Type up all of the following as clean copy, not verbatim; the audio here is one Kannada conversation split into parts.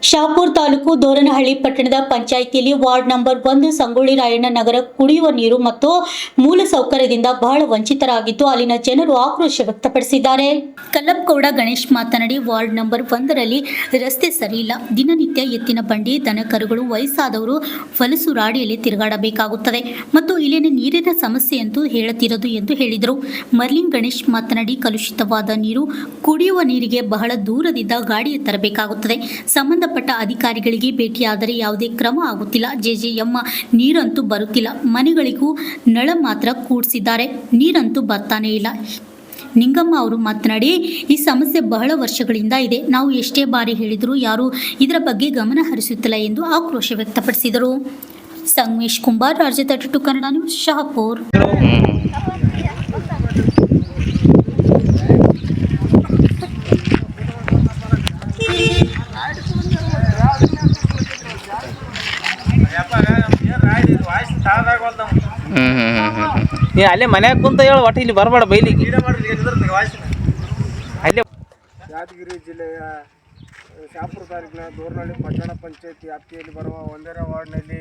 ಶಹಾಪುರ ತಾಲೂಕು ದೋರನಹಳ್ಳಿ ಪಟ್ಟಣದ ಪಂಚಾಯಿತಿಯಲ್ಲಿ ವಾರ್ಡ್ ನಂಬರ್ 1 ಸಂಗೊಳ್ಳಿ ರಾಯಣ್ಣ ನಗರ ಕುಡಿಯುವ ನೀರು ಮತ್ತು ಮೂಲಸೌಕರ್ಯದಿಂದ ಬಹಳ ವಂಚಿತರಾಗಿದ್ದು ಅಲ್ಲಿನ ಜನರು ಆಕ್ರೋಶ ವ್ಯಕ್ತಪಡಿಸಿದ್ದಾರೆ. ಕಲ್ಲಪ್ಪಗೌಡ ಗಣೇಶ್ ಮಾತನಾಡಿ, ವಾರ್ಡ್ ನಂಬರ್ 1ರಲ್ಲಿ ರಸ್ತೆ ಸರಿಯಿಲ್ಲ. ದಿನನಿತ್ಯ ಎತ್ತಿನ ಬಂಡಿ, ದನಕರುಗಳು, ವಯಸ್ಸಾದವರು ಹೊಲಸು ರಾಡಿಯಲ್ಲಿ ತಿರುಗಾಡಬೇಕಾಗುತ್ತದೆ ಮತ್ತು ಇಲ್ಲಿನ ನೀರಿನ ಸಮಸ್ಯೆಯಂತೂ ಹೇಳುತ್ತಿರದು ಎಂದು ಹೇಳಿದರು. ಮರ್ಲಿನ್ ಗಣೇಶ್ ಮಾತನಾಡಿ, ಕಲುಷಿತವಾದ ನೀರು ಕುಡಿಯುವ ನೀರಿಗೆ ಬಹಳ ದೂರದಿಂದ ಗಾಡಿಯ ತರಬೇಕಾಗುತ್ತದೆ. ಸಂಬಂಧಪಟ್ಟ ಅಧಿಕಾರಿಗಳಿಗೆ ಭೇಟಿಯಾದರೆ ಯಾವುದೇ ಕ್ರಮ ಆಗುತ್ತಿಲ್ಲ. ಜೆಜೆಎಂ ನೀರಂತೂ ಬರುತ್ತಿಲ್ಲ. ಮನೆಗಳಿಗೂ ನಳ ಮಾತ್ರ ಕೂಡಿಸಿದ್ದಾರೆ, ನೀರಂತೂ ಬರ್ತಾನೇ ಇಲ್ಲ. ನಿಂಗಮ್ಮ ಅವರು ಮಾತನಾಡಿ, ಈ ಸಮಸ್ಯೆ ಬಹಳ ವರ್ಷಗಳಿಂದ ಇದೆ. ನಾವು ಎಷ್ಟೇ ಬಾರಿ ಹೇಳಿದರೂ ಯಾರೂ ಇದರ ಬಗ್ಗೆ ಗಮನ ಹರಿಸುತ್ತಿಲ್ಲ ಎಂದು ಆಕ್ರೋಶ ವ್ಯಕ್ತಪಡಿಸಿದರು. ಸಂಗಮೇಶ್ ಕುಂಬಾರ್, ರಾಜ್ಯ 32 ಕನ್ನಡ ನ್ಯೂಸ್, ಶಹಾಪುರ. ನೀ ಅಲ್ಲೇ ಮನ್ಯಾಗ ಕುಂತ ಹೇಳು, ಒಟ್ಟು ಇಲ್ಲಿ ಬರಬೇಡ ಬೈಲಿಗೆ. ಅಲ್ಲೇ ಯಾದಗಿರಿ ಜಿಲ್ಲೆಯ ಶಹಾಪುರ ತಾಲೂಕಿನ ದೋರನಹಳ್ಳಿ ಪಟ್ಟಣ ಪಂಚಾಯತಿ ವ್ಯಾಪ್ತಿಯಲ್ಲಿ ಬರುವ 1ನೇ ವಾರ್ಡ್ನಲ್ಲಿ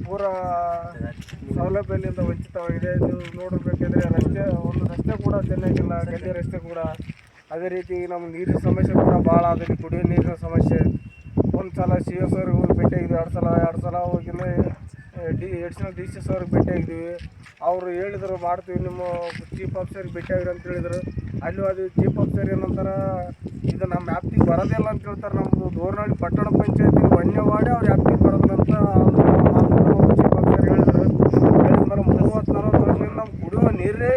ಪೂರ ಸೌಲಭ್ಯದಿಂದ ವಂಚಿತವಾಗಿದೆ. ನೀವು ನೋಡಬೇಕಿದ್ರೆ ರಸ್ತೆ ಕೂಡ ಚೆನ್ನಾಗಿಲ್ಲ, ಗಲ್ಲಿ ರಸ್ತೆ ಕೂಡ. ಅದೇ ರೀತಿ ನಮ್ಮ ನೀರಿನ ಸಮಸ್ಯೆ ಕೂಡ ಭಾಳ ಆದಲ್ಲಿ, ಕುಡಿಯೋ ನೀರಿನ ಸಮಸ್ಯೆ. ಒಂದು ಸಲ CS ಅವ್ರಿಗೆ ಭೇಟಿಯಾಗಿದ್ವಿ, ಎರಡು ಸಲ ಹೋಗಿಲ್ಲ ಎಡಿಷನಲ್ DCS ಅವ್ರಿಗೆ ಭೇಟಿಯಾಗಿದ್ವಿ. ಅವರು ಹೇಳಿದ್ರು ಮಾಡ್ತೀವಿ, ನಿಮ್ಮ ಚೀಫ್ ಆಫೀಸರ್ಗೆ ಭೇಟಿಯಾಗಿರಿ ಅಂತ ಹೇಳಿದ್ರು. ಅಲ್ಲಿ ಅದು ಚೀಫ್ ಆಫೀಸರ್ ಏನಂತಾರೆ, ಇದು ನಮ್ಮ ವ್ಯಾಪ್ತಿಗೆ ಬರೋದಿಲ್ಲ ಅಂತ ಹೇಳ್ತಾರೆ. ನಮ್ಮದು ದೋರನಹಳ್ಳಿ ಪಟ್ಟಣ ಪಂಚಾಯತಿ 1ನೇ ವಾರ್ಡ್ ಅವ್ರು ವ್ಯಾಪ್ತಿಗೆ ಬರೋದಿಲ್ಲ ಅಂತ ಚೀಫ್ ಆಫೀಸರ್ ಹೇಳಿದ್ರು. ಹೇಳಿದ್ಮೇಲೆ 30-40 ವರ್ಷದಿಂದ ನಮ್ಮ ಕುಡಿಯುವ ನೀರೇ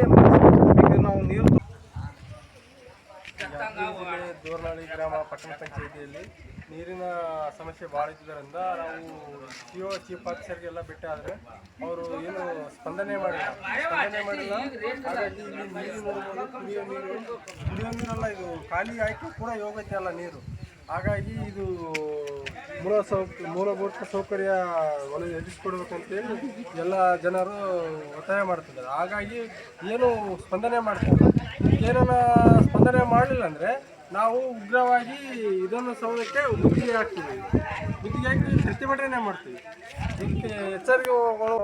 ನಾವು ನೀರು ದೋರನಹಳ್ಳಿ ಗ್ರಾಮ ಪಟ್ಟಣ ಪಂಚಾಯತಿಯಲ್ಲಿ ನೀರಿನ ಸಮಸ್ಯೆ ಭಾಳ ಇದ್ದರಿಂದ ನಾವು ಚೀಫ್ ಆಫೀಸರ್ಗೆಲ್ಲ ಭೇಟಿ ಆದರೆ ಅವರು ಏನು ಸ್ಪಂದನೆ ಮಾಡಿಲ್ಲ. ಹಾಗಾಗಿ ಇಲ್ಲಿ ನೀರು ನೋಡ್ಬೋದು, ಕುಡಿಯೋ ನೀರೆಲ್ಲ ಇದು ಖಾಲಿ ಆಯ್ಕೆ ಕೂಡ ಯೋಗ್ಯತೆ ಅಲ್ಲ ನೀರು. ಹಾಗಾಗಿ ಇದು ಮೂಲಭೂತ ಸೌಕರ್ಯ ಒದಗಿಸ್ಕೊಡ್ಬೇಕಂತೇಳಿ ಎಲ್ಲ ಜನರು ಒತ್ತಾಯ ಮಾಡ್ತಿದ್ದಾರೆ. ಹಾಗಾಗಿ ಏನು ಸ್ಪಂದನೆ ಮಾಡ್ತಾರೆ, ಏನನ್ನ ಸ್ಪಂದನೆ ಮಾಡಲಿಲ್ಲ ಅಂದರೆ ನಾವು ಉಗ್ರವಾಗಿ ಇದನ್ನು ಸೌಲಭ್ಯಕ್ಕೆ ಮುತ್ತಿಗೆ ಹಾಕ್ತೀವಿ, ಪ್ರತಿಭಟನೆ ಮಾಡ್ತೀವಿ. ಇದಕ್ಕೆ ಎಚ್ಚರಿಕೆಗಳು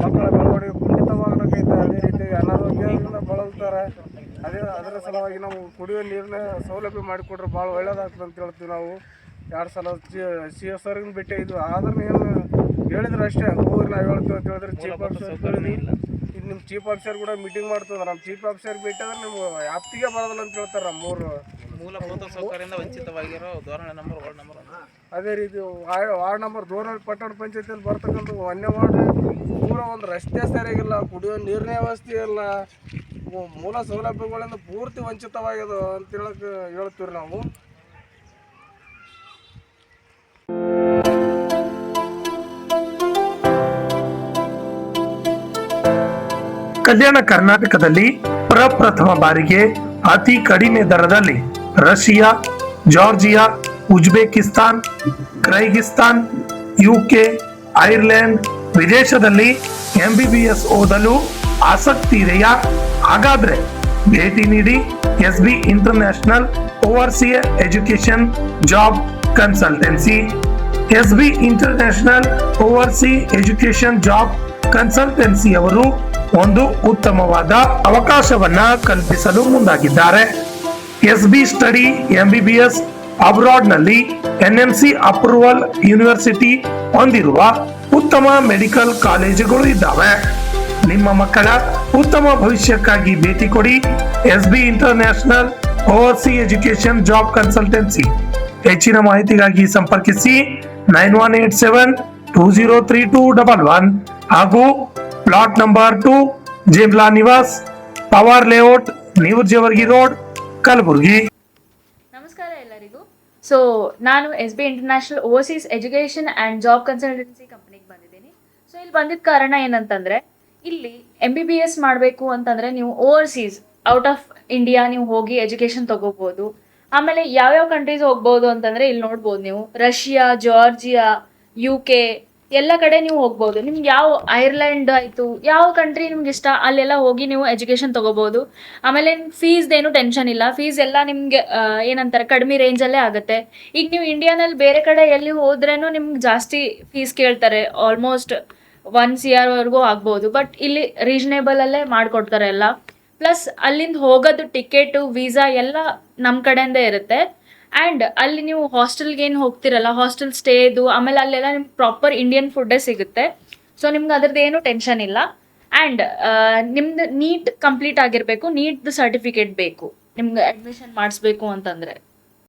ಮಕ್ಕಳ ಬೆಳವಣಿಗೆ ಕುಂಠಿತವಾಗಬೇಕೈತೆ. ಅದೇ ರೀತಿ ಅನಾರೋಗ್ಯದಿಂದ ಬಳಲ್ತಾರೆ. ಅದರ ಸಲುವಾಗಿ ನಾವು ಕುಡಿಯುವ ನೀರಿನ ಸೌಲಭ್ಯ ಮಾಡಿಕೊಟ್ರೆ ಭಾಳ ಒಳ್ಳೇದಾಗ್ತದೆ ಅಂತ ಹೇಳ್ತೀವಿ. ನಾವು 2 ಸಲ CS ಅವ್ರಿಗೆ ಭೇಟಿಯಾಗಿದ್ವಿ. ಆದ್ರೆ ಏನು ಹೇಳಿದ್ರು ಅಷ್ಟೇ, ಹೋಗಿ ನಾವು ಹೇಳ್ತೀವಿ ಅಂತ ಹೇಳಿದ್ರೆ ಚೀಫ್ ಆಫೀಸರ್ ಇದು ನಿಮ್ಮ ಚೀಫ್ ಆಫೀಸರ್ ಕೂಡ ಮೀಟಿಂಗ್ ಮಾಡ್ತದೆ. ನಮ್ಮ ಚೀಫ್ ಆಫೀಸರ್ ಭೇಟಿ ಆದ್ರೆ ನೀವು ವ್ಯಾಪ್ತಿಗೆ ಬರೋದಿಲ್ಲ ಅಂತ ಹೇಳ್ತಾರೆ. ನಮ್ಮ ಮೂಲಭೂತ ಸೌಕರ್ಯದಿಂದ ವಂಚಿತವಾಗಿರೋ ವಾರ್ಡ್ ನಂಬರ್. ಅದೇ ರೀತಿ ವಾರ್ಡ್ ನಂಬರ್ ದೋರನಹಳ್ಳಿ ಪಟ್ಟಣ ಪಂಚಾಯತಿಯಲ್ಲಿ ಬರ್ತಕ್ಕಂಥ 1ನೇ ವಾರ್ಡ್ ಪೂರ ಒಂದು ರಸ್ತೆ ಸರಿಯಾಗಿಲ್ಲ, ಕುಡಿಯೋ ನೀರಿನ ವ್ಯವಸ್ಥೆ ಇಲ್ಲ, ಮೂಲ ಸೌಲಭ್ಯಗಳಿಂದ ಪೂರ್ತಿ ವಂಚಿತವಾಗಿದೆ ಅಂತ ಹೇಳ್ತೀವಿ ನಾವು. ಕಲ್ಯಾಣ ಕರ್ನಾಟಕದಲ್ಲಿ ಪ್ರಪ್ರಥಮ ಬಾರಿಗೆ ಅತಿ ಕಡಿಮೆ ದರದಲ್ಲಿ Russia, Georgia, Uzbekistan, Kyrgyzstan, UK, Ireland ವಿದೇಶದಲ್ಲಿ MBBS ಓದಲು ಆಸಕ್ತಿ ಇದೆಯಾ? ಹಾಗಾದ್ರೆ ಭೇಟಿ ನೀಡಿ SB international overseer education job consultancy. SB international overseas education job consultancy ಅವರು ಒಂದು ಉತ್ತಮವಾದ ಅವಕಾಶವನ್ನ ಕಲ್ಪಿಸಲು ಮುಂದಾಗಿದ್ದಾರೆ. SB ಸ್ಟಡಿ MBBS ಅಬ್ರಾಡ್ ನಲ್ಲಿ NMC ಅಪ್ರೂವಲ್ ಯೂನಿವರ್ಸಿಟಿ ಹೊಂದಿರುವ ಉತ್ತಮ ಮೆಡಿಕಲ್ ಕಾಲೇಜುಗಳು ಇದ್ದಾವೆ. ನಿಮ್ಮ ಮಕ್ಕಳ ಉತ್ತಮ ಭವಿಷ್ಯಕ್ಕಾಗಿ ಭೇಟಿ ಕೊಡಿ SB international overseas education job consultancy. ಹೆಚ್ಚಿನ ಮಾಹಿತಿಗಾಗಿ ಸಂಪರ್ಕಿಸಿ 9187203211 ಹಾಗೂ plot number 2, Jimla Nivas, power layout, New Jewargi road, Kalaburagi. ನಮಸ್ಕಾರ ಎಲ್ಲರಿಗೂ. ಸೊ ನಾನು SB international overseas education and job consultancy ಕಂಪ್ನಿಗೆ ಬಂದಿದ್ದೀನಿ. ಸೊ ಇಲ್ಲಿ ಬಂದಿದ್ದ ಕಾರಣ ಏನಂತಂದರೆ, ಇಲ್ಲಿ MBBS ಮಾಡಬೇಕು ಅಂತಂದರೆ ನೀವು ಓವರ್ಸೀಸ್ ಔಟ್ ಆಫ್ ಇಂಡಿಯಾ ನೀವು ಹೋಗಿ ಎಜುಕೇಷನ್ ತೊಗೋಬೋದು. ಆಮೇಲೆ ಯಾವ್ಯಾವ ಕಂಟ್ರೀಸ್ ಹೋಗ್ಬೋದು ಅಂತಂದರೆ ಇಲ್ಲಿ ನೋಡ್ಬೋದು ನೀವು, ರಷ್ಯಾ, ಜಾರ್ಜಿಯಾ, UK ಎಲ್ಲ ಕಡೆ ನೀವು ಹೋಗ್ಬೋದು. ನಿಮ್ಗೆ ಯಾವ ಐರ್ಲೆಂಡ್ ಆಯಿತು, ಯಾವ ಕಂಟ್ರಿ ನಿಮ್ಗೆ ಇಷ್ಟ ಅಲ್ಲೆಲ್ಲ ಹೋಗಿ ನೀವು ಎಜುಕೇಷನ್ ತೊಗೋಬೋದು. ಆಮೇಲೆ ಫೀಸ್ದೇನು ಟೆನ್ಷನ್ ಇಲ್ಲ. ಫೀಸ್ ಎಲ್ಲ ನಿಮಗೆ ಏನಂತಾರೆ ಕಡಿಮೆ ರೇಂಜಲ್ಲೇ ಆಗುತ್ತೆ. ಈಗ ನೀವು ಇಂಡಿಯಾನಲ್ಲಿ ಬೇರೆ ಕಡೆ ಎಲ್ಲಿ ಹೋದ್ರೇನು ನಿಮ್ಗೆ ಜಾಸ್ತಿ ಫೀಸ್ ಕೇಳ್ತಾರೆ, ಆಲ್ಮೋಸ್ಟ್ 1 CR ವರೆಗೂ ಆಗ್ಬೋದು. ಬಟ್ ಇಲ್ಲಿ ರೀಸನೇಬಲಲ್ಲೇ ಮಾಡಿಕೊಡ್ತಾರೆ ಎಲ್ಲ. ಪ್ಲಸ್ ಅಲ್ಲಿಂದ ಹೋಗೋದು ಟಿಕೆಟು ವೀಸಾ ಎಲ್ಲ ನಮ್ಮ ಕಡೆಯಿಂದ ಇರುತ್ತೆ. ಆ್ಯಂಡ್ ಅಲ್ಲಿ ನೀವು ಹಾಸ್ಟೆಲ್ಗೆ ಏನು ಹೋಗ್ತಿರಲ್ಲ, ಹಾಸ್ಟೆಲ್ ಸ್ಟೇದು, ಆಮೇಲೆ ಅಲ್ಲೆಲ್ಲ ನಿಮ್ಗೆ ಪ್ರಾಪರ್ ಇಂಡಿಯನ್ ಫುಡ್ಡೇ ಸಿಗುತ್ತೆ. ಸೊ ನಿಮ್ಗೆ ಅದ್ರದ್ದು ಏನು ಟೆನ್ಷನ್ ಇಲ್ಲ. ಆ್ಯಂಡ್ ನಿಮ್ದು ನೀಟ್ ಕಂಪ್ಲೀಟ್ ಆಗಿರಬೇಕು, ನೀಟ್ದು ಸರ್ಟಿಫಿಕೇಟ್ ಬೇಕು ನಿಮ್ಗೆ ಅಡ್ಮಿಷನ್ ಮಾಡಿಸ್ಬೇಕು ಅಂತಂದರೆ.